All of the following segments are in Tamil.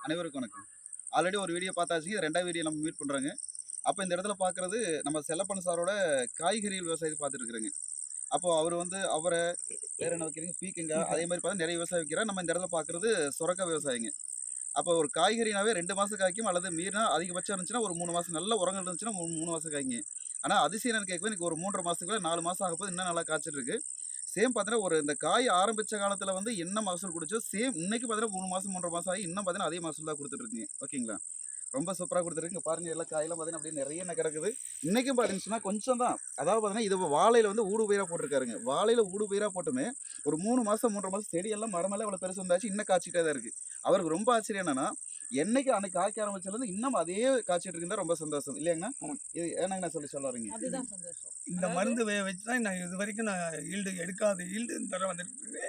அனைவருக்கும் வணக்கம். ஆல்ரெடி ஒரு வீடியோ பார்த்தாச்சு. இது 2வது வீடியோ நம்ம மீட் பண்றோங்க. அப்ப இந்த இடத்துல பார்க்குறது நம்ம செல்லப்பன் சாரோட காய்கறிகள் விவசாயத்த பார்த்துட்டு இருக்கிறேங்க. அப்போ அவரு வந்து வேற என்ன வைக்கிறீங்க? பீர்க்கங்கா அதே மாரி பார்த்தா நெறைய விவசாயம் வைக்கிறார். நம்ம இந்த இடத்துல பார்க்குறது சொரக்கா விவசாயங்க. அப்போ ஒரு காய்கறினாவே 2 மாசம் காய்க்கும் அல்லது மீறினா அதிகபட்சம் இருந்துச்சுன்னா ஒரு 3 மாசம் நல்ல உரங்கள் இருந்துச்சுன்னா 3 மாசம் காய்க்குங்க. ஆனா அதிசயம் என்னன்னு கேட்கும்போது எனக்கு ஒரு 3 1/2 மாசத்துக்குள்ள 4 மாசம் ஆகப்போது இன்னும் நல்லா காய்ச்சிட்டு இருக்கு. சேம் பார்த்தீங்கன்னா, இந்த காய் ஆரம்பிச்ச காலத்துல வந்து என்ன மகசூல் குடுச்சோ, சேம் இன்னைக்கு பார்த்தீங்கன்னா 3 மாசம் 3 1/2 மாசம் ஆகி இன்னும் பார்த்தீங்கன்னா அதே மகசூல் தான் குடுத்துட்டு இருக்குங்க. ஓகேங்களா? ரொம்ப சூப்பரா குடுத்துருக்கு. இங்க பாருங்க எல்லா காயெல்லாம் பார்த்தீங்கன்னா, அப்படியே நெறைய கிடக்குது. இன்னைக்கும் பார்த்தீங்கன்னு சொன்னா கொஞ்சம் தான். அதாவது பார்த்தீங்கன்னா, இது வாழையில வந்து ஊடு பயிரா போட்டிருக்காருங்க. வாழையில ஊடு பயிரா போட்டுமே ஒரு 3 மாசம் 3 1/2 மாசம் செடியெல்லாம் மரமெல்லாம் இவ்வளோ பெருசு வந்தாச்சு. இன்னும் காய்ச்சிட்டே தான் இருக்கு. அவருக்கு ரொம்ப ஆச்சரியம் என்னன்னா, என்னைக்கு அன்னைக்கு காய்க்க ஆரம்பிச்சதுலருந்து இன்னும் அதே காய்ச்சிட்டு இருக்குன்னு தான் ரொம்ப சந்தோஷம். இல்லையாங்கண்ணா? ஆமா. இது என்னங்கண்ணா சொல்ல வர்றீங்க? அதுதான் சந்தோஷம். இந்த அதாவது மருந்து வச்சு தான் நான் இதுவரைக்கும் ஈல்டு எடுக்காத ஈல்டு இந்த தடவை வந்துட்டு இருக்குது.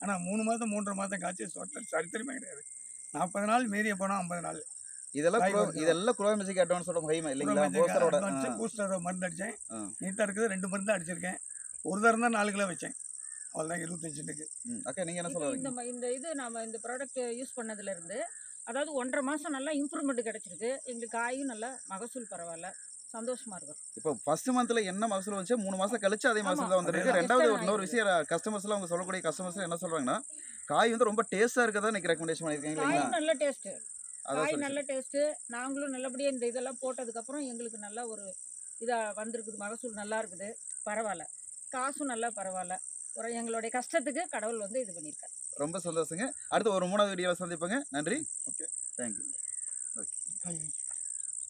ஆனால் 3 மாதம் 3 1/2 மாதம் காய்ச்சி சரித்திரமே கிடையாது. 40 நாள் மீறிய போனால் 50 நாள். காய் வருது. இதெல்லாம் குரோமேஜிக் அட்வான்ஸோட மகிமை இல்லைங்களா? புரோமேஜிக் போஸ்டரோட. அட்வான்ஸ் பூஸ்டரோட மருந்து அடித்தேன். ஆ. நீட்டாக இருக்குது. 2 மருந்து அடிச்சிருக்கேன். ஒரு தரம் தான் 4 கிலோ வச்சேன். அவ்வளோதான் 25 சென்ட்டுக்கு. அக்கா நீங்க என்ன இது சொல்ல இந்த வர்றீங்க? இந்த இது நாம இந்த ப்ராடக்ட் யூஸ் பண்ணதுலேருந்து அதாவது 1 1/2 மாசம் நல்லா இம்ப்ரூவ்மெண்ட் கிடைச்சிருக்கு. எங்களுக்கு காயும் நல்லா மகசூல் பரவாயில்ல. சந்தோஷமா இருக்கும். இப்போ ஃபர்ஸ்ட் மந்த்ல என்ன மகசூல் வந்துச்சோ 3 மாசம் கழிச்சு அதே ஆமா. மகசூல் தான் வந்திருக்கு. அதேதான். 2வது எக்ஸ்டர்ன் இன்னொரு ஆயிடுது. விஷயம் கஸ்டமர்ஸ்லாம் அவங்க சொல்லக்கூடிய கஸ்டமர்ஸ் என்ன சொல்றாங்கன்னா, காய் வந்து ரொம்ப டேஸ்ட்டா இருக்கறதா இன்னைக்கு ரெக்கமெண்டேஷன் பண்ணியிருக்காங்க இல்லைங்களா? காயும் நல்ல டேஸ்ட்டு. அதான் காய் சரி நல்ல சரி. டேஸ்ட்டு. நாங்களும் நல்லபடியா இந்த இதெல்லாம் போட்டதுக்கப்புறம் எங்களுக்கு நல்ல ஒரு இதா வந்திருக்குது. மகசூல் நல்லா இருக்குது. பரவாயில்ல. காசும் நல்லா பரவாயில்ல. ஒரு எங்களுடைய கஷ்டத்துக்கு கடவுள் வந்து இது பண்ணியிருக்காரு. ரொம்ப சந்தோஷங்க. அடுத்து ஒரு 3வது வீடியோல சந்திப்போங்க. நன்றி. ஓகே. Thank you. ஓகே. காய்